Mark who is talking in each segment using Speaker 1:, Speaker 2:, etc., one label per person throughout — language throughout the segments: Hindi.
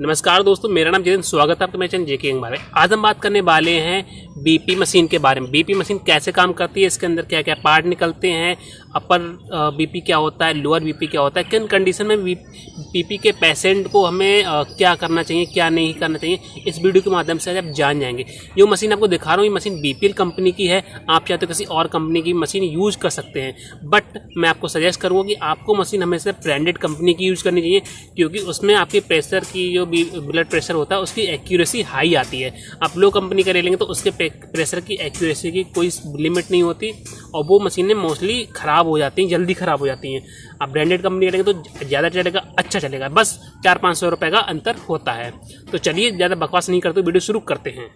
Speaker 1: नमस्कार दोस्तों, मेरा नाम जितेंद्र। स्वागत है आपके मेरे चैनल जेके बारे में। आज हम बात करने वाले हैं बीपी मशीन के बारे में। बीपी मशीन कैसे काम करती है, इसके अंदर क्या क्या पार्ट निकलते हैं, अपर बीपी क्या होता है, लोअर बीपी क्या होता है, किन कंडीशन में बीपी के पेशेंट को हमें क्या करना चाहिए, क्या नहीं करना चाहिए, इस वीडियो के माध्यम से आज आप जान जाएंगे। जो मशीन आपको दिखा रहा हूँ, ये मशीन बीपीएल कंपनी की है। आप चाहे तो किसी और कंपनी की मशीन यूज़ कर सकते हैं, बट मैं आपको सजेस्ट करूँगा कि आपको मशीन हमेशा ब्रांडेड कंपनी की यूज़ करनी चाहिए, क्योंकि उसमें आपके प्रेशर की जो ब्लड प्रेशर होता है उसकी एक्यूरेसी हाई आती है। आप लो कंपनी का ले लेंगे तो उसके प्रेशर की एक्यूरेसी की कोई लिमिट नहीं होती और वो मशीनें मोस्टली ख़राब हो जाती हैं, जल्दी ख़राब हो जाती हैं। आप ब्रांडेड कंपनी का लेंगे तो ज़्यादा चलेगा, अच्छा चलेगा, बस 400-500 रुपये का अंतर होता है। तो चलिए ज़्यादा बकवास नहीं करते, वीडियो शुरू करते हैं।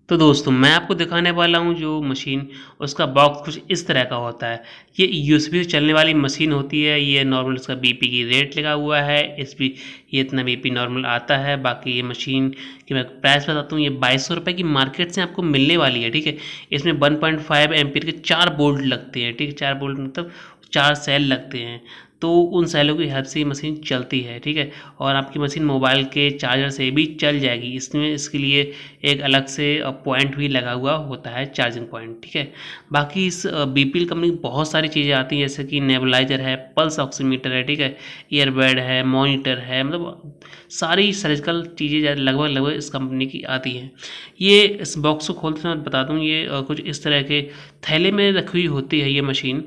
Speaker 2: तो दोस्तों मैं आपको दिखाने वाला हूँ जो मशीन, उसका बॉक्स कुछ इस तरह का होता है। ये यूएसबी से चलने वाली मशीन होती है। ये नॉर्मल इसका बीपी की रेट लगा हुआ है, ये इतना बीपी नॉर्मल आता है। बाकी ये मशीन की मैं प्राइस बताता हूँ, ये 2200 रुपये की मार्केट से आपको मिलने वाली है। ठीक है, इसमें 1.5 एम्पीयर के 4 बोल्ट लगते हैं। ठीक है, 4 बोल्ट मतलब 4 सेल लगते हैं, तो उन सेलों की हेल्प से ये मशीन चलती है। ठीक है, और आपकी मशीन मोबाइल के चार्जर से भी चल जाएगी। इसमें इसके लिए एक अलग से पॉइंट भी लगा हुआ होता है, चार्जिंग पॉइंट। ठीक है, बाकी इस बीपीएल कंपनी की बहुत सारी चीज़ें आती हैं, जैसे कि नेबुलाइजर है, पल्स ऑक्सीमीटर है, ठीक है, ईयरबड है, मॉनिटर है, मतलब सारी सर्जिकल चीज़ें लगभग इस कंपनी की आती हैं। ये इस बॉक्स को खोलते समय बता दूँ, ये कुछ इस तरह के थैले में रखी हुई होती है ये मशीन।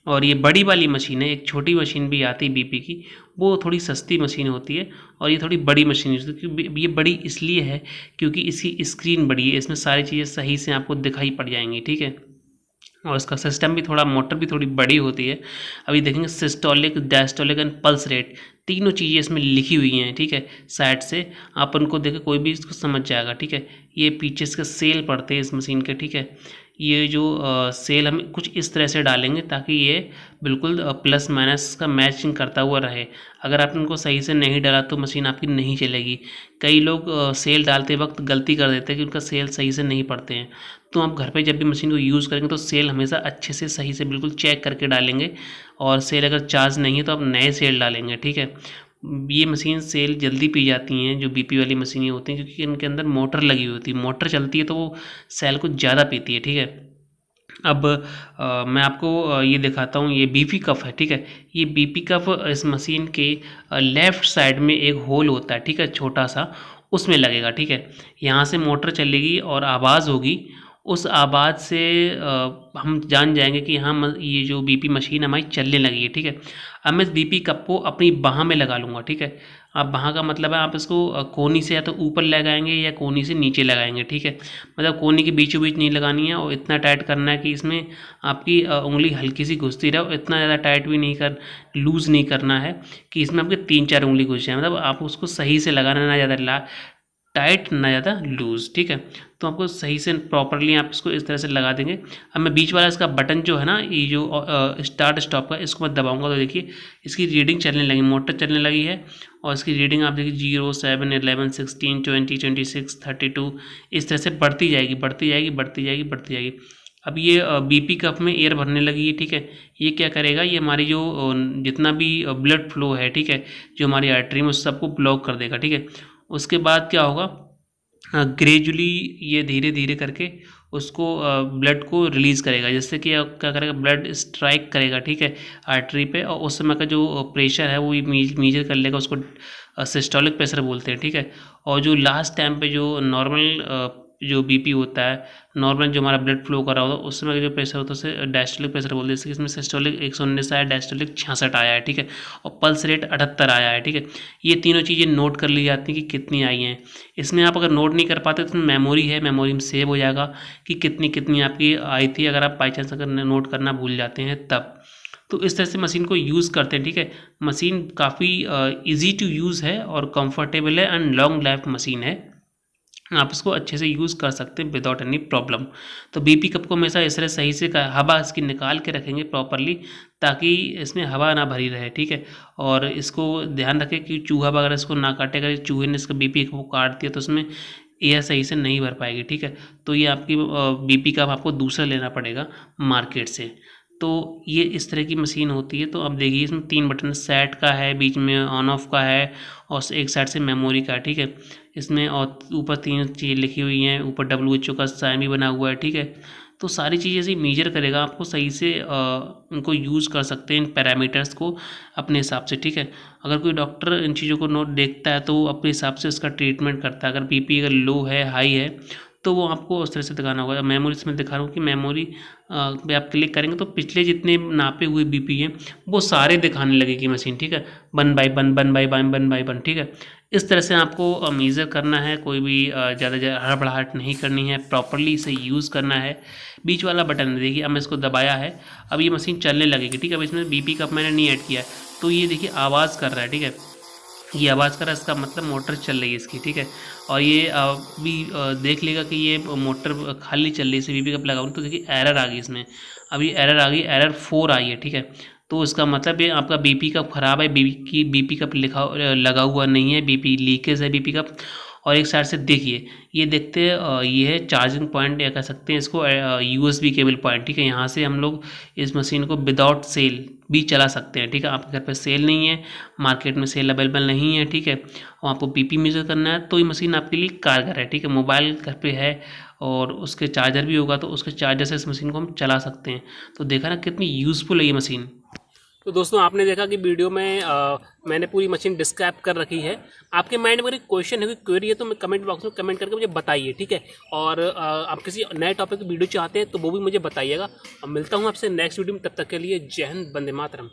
Speaker 2: और ये बड़ी वाली मशीन है, एक छोटी मशीन भी आती है बीपी की, वो थोड़ी सस्ती मशीन होती है, और ये थोड़ी बड़ी मशीन होती है। क्योंकि ये बड़ी इसलिए है क्योंकि इसकी स्क्रीन बड़ी है, इसमें सारी चीज़ें सही से आपको दिखाई पड़ जाएंगी। ठीक है, और इसका सिस्टम भी थोड़ा, मोटर भी थोड़ी बड़ी होती है। अभी देखेंगे systolic, diastolic and pulse rate, तीनों चीज़ें इसमें लिखी हुई हैं। ठीक है, साइड से आप उनको देखें, कोई भी इसको समझ जाएगा। ठीक है, ये पीछे इसके सेल पड़ते हैं इस मशीन के। ठीक है, ये जो सेल हम कुछ इस तरह से डालेंगे ताकि ये बिल्कुल प्लस माइनस का मैचिंग करता हुआ रहे। अगर आपने उनको सही से नहीं डाला तो मशीन आपकी नहीं चलेगी। कई लोग सेल डालते वक्त गलती कर देते हैं कि उनका सेल सही से नहीं पड़ते हैं। तो आप घर पे जब भी मशीन को यूज़ करेंगे तो सेल हमेशा अच्छे से सही से बिल्कुल चेक करके डालेंगे, और सेल अगर चार्ज नहीं है तो आप नए सेल डालेंगे। ठीक है, ये मशीन सेल जल्दी पी जाती हैं जो बीपी वाली मशीनें होती हैं, क्योंकि इनके अंदर मोटर लगी हुई होती है। मोटर चलती है तो वो सेल को ज़्यादा पीती है। ठीक है, अब मैं आपको ये दिखाता हूँ, ये बीपी कफ है। ठीक है, ये बीपी कफ इस मशीन के लेफ़्ट साइड में एक होल होता है। ठीक है, छोटा सा, उसमें लगेगा। ठीक है, यहाँ से मोटर चलेगी और आवाज़ होगी। उस आवाज़ से हम जान जाएंगे कि हाँ ये जो बीपी मशीन हमारी चलने लगी है। ठीक है, अब मैं इस बीपी कप को अपनी बाह में लगा लूँगा। ठीक है, अब बाह का मतलब है आप इसको कोनी से या तो ऊपर लगाएंगे या कोनी से नीचे लगाएंगे। ठीक है, मतलब कोनी के बीचों बीच नहीं लगानी है, और इतना टाइट करना है कि इसमें आपकी उंगली हल्की सी घुसती रहे, और इतना ज़्यादा टाइट भी नहीं कर, लूज़ नहीं करना है कि इसमें आपके 3-4 उंगली घुस जाए। मतलब आप उसको सही से लगाना, ना ज़्यादा टाइट ना ज़्यादा लूज़। ठीक है, तो आपको सही से प्रॉपरली आप इसको इस तरह से लगा देंगे। अब मैं बीच वाला इसका बटन जो है ना, ये जो स्टार्ट स्टॉप का, इसको मैं दबाऊंगा तो देखिए इसकी रीडिंग चलने लगी, मोटर चलने लगी है। और इसकी रीडिंग आप देखिए 0, 7, 11, 16, 20, 26, 32 इस तरह से बढ़ती जाएगी, बढ़ती जाएगी, बढ़ती जाएगी, बढ़ती जाएगी। अब ये बीपी कप में एयर भरने लगी है। ठीक है, ये क्या करेगा, ये हमारी जो जितना भी ब्लड फ्लो है, ठीक है, जो हमारी आर्टरी में, उस सबको ब्लॉक कर देगा। ठीक है, उसके बाद क्या होगा, ग्रेजुअली ये धीरे धीरे करके उसको ब्लड को रिलीज़ करेगा, जिससे कि क्या करेगा, ब्लड स्ट्राइक करेगा। ठीक है, आर्टरी पे, और उस समय का जो प्रेशर है वो मीजर कर लेगा, उसको सिस्टोलिक प्रेशर बोलते हैं। ठीक है, और जो लास्ट टाइम पे जो नॉर्मल जो बीपी होता है, नॉर्मल जो हमारा ब्लड फ्लो कर रहा होता है, उस समय का जो प्रेशर होता है उसे डायस्टोलिक प्रेशर बोलते हैं। जैसे कि इसमें सिस्टोलिक 119 आया, डायस्टोलिक 66 आया है। ठीक है, और पल्स रेट 78 आया है। ठीक है, ये तीनों चीज़ें नोट कर ली जाती हैं कि कितनी आई हैं। इसमें आप अगर नोट नहीं कर पाते तो मेमोरी है, मेमोरी में सेव हो जाएगा कि कितनी कितनी आपकी आई थी, अगर आप बाई चांस अगर नोट करना भूल जाते हैं तब। तो इस तरह से मशीन को यूज़ करते हैं। ठीक है, मशीन काफ़ी ईजी टू यूज़ है और कंफर्टेबल है, एंड लॉन्ग लाइफ मशीन है। आप इसको अच्छे से यूज़ कर सकते हैं विदाउट एनी प्रॉब्लम। तो बीपी कप को हमेशा इस तरह सही से हवा इसकी निकाल के रखेंगे प्रॉपरली, ताकि इसमें हवा ना भरी रहे। ठीक है, और इसको ध्यान रखें कि चूहा वगैरह इसको ना काटे। अगर चूहे ने इसका बीपी को काट दिया तो उसमें एयर सही से नहीं भर पाएगी। ठीक है, तो ये आपकी बीपी कप आपको दूसरा लेना पड़ेगा मार्केट से। तो ये इस तरह की मशीन होती है। तो अब देखिए इसमें 3 बटन, सेट का है, बीच में ऑन ऑफ का है और एक साइड से मेमोरी का है, ठीक है। इसमें और ऊपर 3 चीज़ लिखी हुई हैं, ऊपर WHO का साइन भी बना हुआ है, ठीक है। तो सारी चीज़ें से मेजर करेगा, आपको सही से उनको यूज़ कर सकते हैं इन पैरामीटर्स को अपने हिसाब से, ठीक है। अगर कोई डॉक्टर इन चीज़ों को नोट देखता है तो वो अपने हिसाब से उसका ट्रीटमेंट करता है। अगर बीपी अगर लो है, हाई है, तो वो आपको उस तरह से दिखाना होगा। मेमोरी इसमें दिखा रहा हूँ कि मेमोरी पे आप क्लिक करेंगे तो पिछले जितने नापे हुए बीपी हैं वो सारे दिखाने लगेगी मशीन, ठीक है। 1 बाई 1, 1 बाई 1, 1 बाई 1, ठीक है। इस तरह से आपको मेज़र करना है, कोई भी ज़्यादा हड़बड़ाहट नहीं करनी है, प्रॉपरली इसे यूज़ करना है। बीच वाला बटन देखिए, अब मैं इसको दबाया है, अब ये मशीन चलने लगेगी, ठीक है। अब इसमें बीपी का मैंने नहीं ऐड किया है, तो ये देखिए आवाज़ कर रहा है, ठीक है। ये आवाज़ कर रहा है, इसका मतलब मोटर चल रही है इसकी, ठीक है। और ये भी देख लेगा कि ये मोटर खाली चल रही है, इसे बीपी कप लगाऊँ तो देखिए एरर आ गई इसमें। अभी एरर आ गई, एरर 4 आई है, ठीक है। तो इसका मतलब ये आपका बीपी कप ख़राब है, बीपी कप लगा हुआ नहीं है, बीपी लीकेज है बीपी कप। और एक साइड से देखिए, ये देखते हैं ये है चार्जिंग पॉइंट, या कह सकते हैं इसको USB केबल पॉइंट, ठीक है। यहाँ से हम लोग इस मशीन को विदाउट सेल भी चला सकते हैं, ठीक है। आपके घर पे सेल नहीं है, मार्केट में सेल अवेलेबल नहीं है, ठीक है, और आपको बीपी मेजर करना है तो ये मशीन आपके लिए कारगर है, ठीक है। मोबाइल घर पे है और उसके चार्जर भी होगा, तो उसके चार्जर से इस मशीन को हम चला सकते हैं। तो देखा ना कितनी यूज़फुल है ये मशीन।
Speaker 1: तो दोस्तों आपने देखा कि वीडियो में मैंने पूरी मशीन डिस्क्राइब कर रखी है। आपके माइंड में कोई क्वेश्चन है, कोई क्वेरी है, तो मैं कमेंट बॉक्स में कमेंट करके मुझे बताइए, ठीक है। और आप किसी नए टॉपिक की वीडियो चाहते हैं तो वो भी मुझे बताइएगा। और मिलता हूँ आपसे नेक्स्ट वीडियो में, तब तक के लिए जय हिंद, वंदे मातरम।